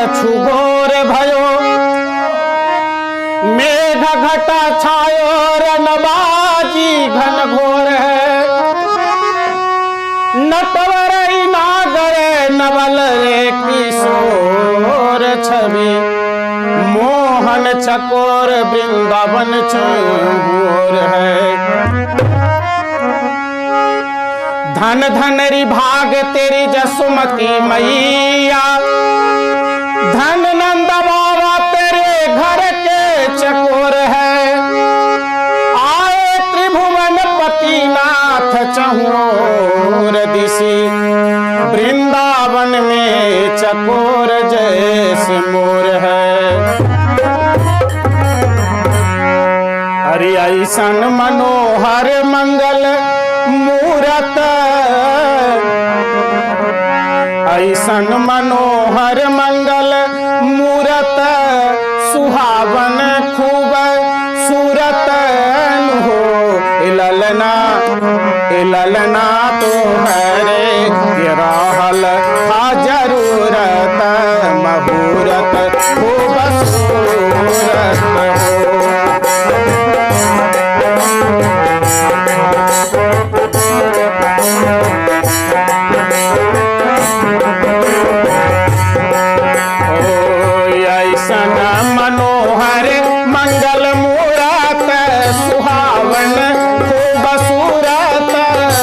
कछु घोर भयो, मेघ घटा छायो रनबाजी घन घोर है। नटवर नागर नवल रे किशोर छवि, मोहन चकोर वृंदावन चोर है। धन धन रि भाग तेरी जसुमती मैया, धन नंद बाबा तेरे घर के चकोर है। आए त्रिभुवन पति नाथ चहुर दिशि, वृंदावन में चकोर जैसे मोर है। हरि ऐसन मनोहर मंगल मूरत, ऐसन मनोहर मंगल मूरत, सुहावन खूब सूरत हो। ललना तो हरे रहल हा जरूरत, महूरत खूब सूरत हो। मनोहर मंगल मूरत, सुहावन खूब सूरत,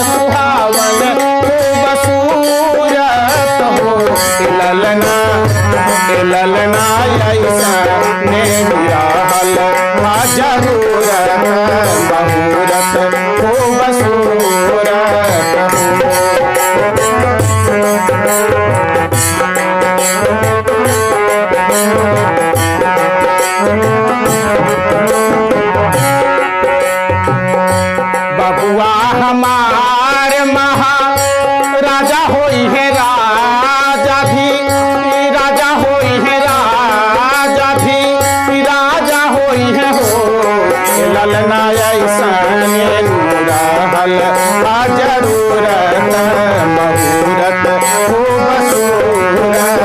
सुहावन खूब सूरत हो। ललना ऐसा ने रहल हा जरूरत, महूरत खूब सूरत हो। बबुआ हमार महाराजा होई है, राजा भी राजा होई है, राजा भी राजा होई है हो। ललना ऐसन रहल हा जरूरत, महूरत खूब सूरत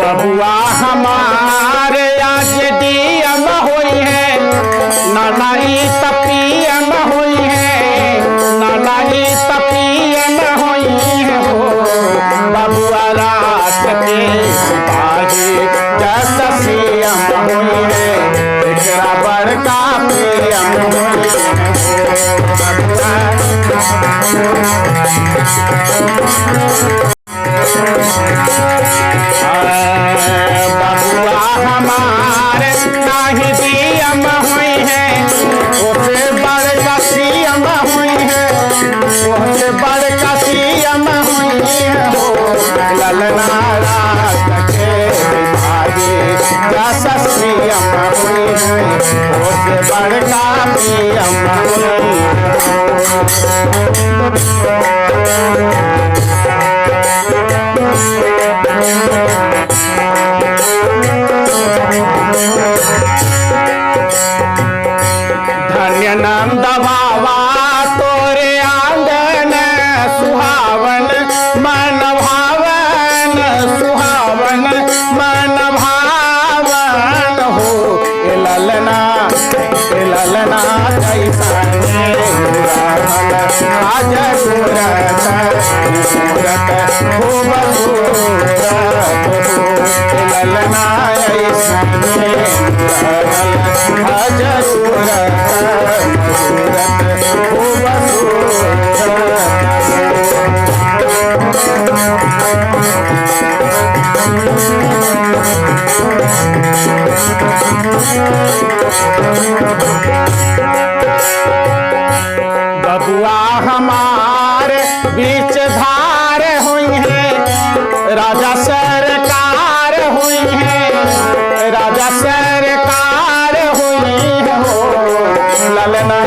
बबुआ हमारे आज डीएम होई है, नानाई तपीएम होई है, नानाई तपीएम होई है हो। बबुआ रात के सिपाही जस सीएम होई है, एकरा बड़का पीएम होई है बबुआ हमारे नाही डीएम हुई है, ओसे बड़का सीएम हुई है, ओसे बड़का सीएम हुई है हो। ललना रात के भागी जस सीएम हुई है, ओसे बड़का पीएम हुई धन्य नंद बाबा तोरे आंगन, सुहावन मन भावन, सुहावन मन भावन हो। ललना कैसन रहल हा जरूरत, सूरत खूब सूरत हो। ललना ऐसन रहल हा जरूरत, सूरत खूब सूरत बबुआ हमारे बीच धा राजा सरकार हुई है, राजा सरकार हुई है हो ललना,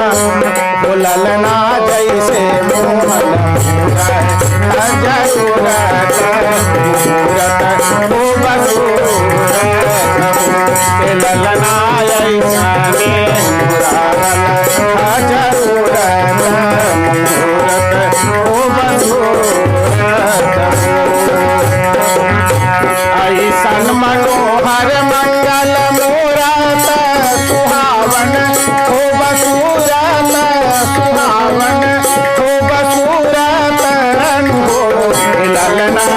हो ललना जैसे मोहन जरूरत मूरत हो बसूरत ललना ऐसा जरूरत मूरत हो बसूरत ऐसन मनोहर मंगल मूरत सुहावन हो बसूरत, सुहावन हो बसूरत हो ललना,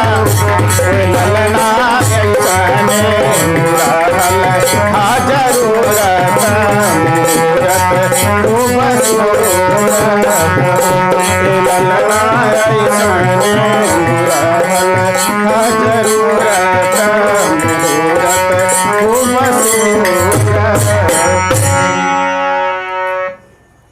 ललना ऐसने रहल जरूरत मूरत हो बसूरत ललना ऐसने रहल जरूरत।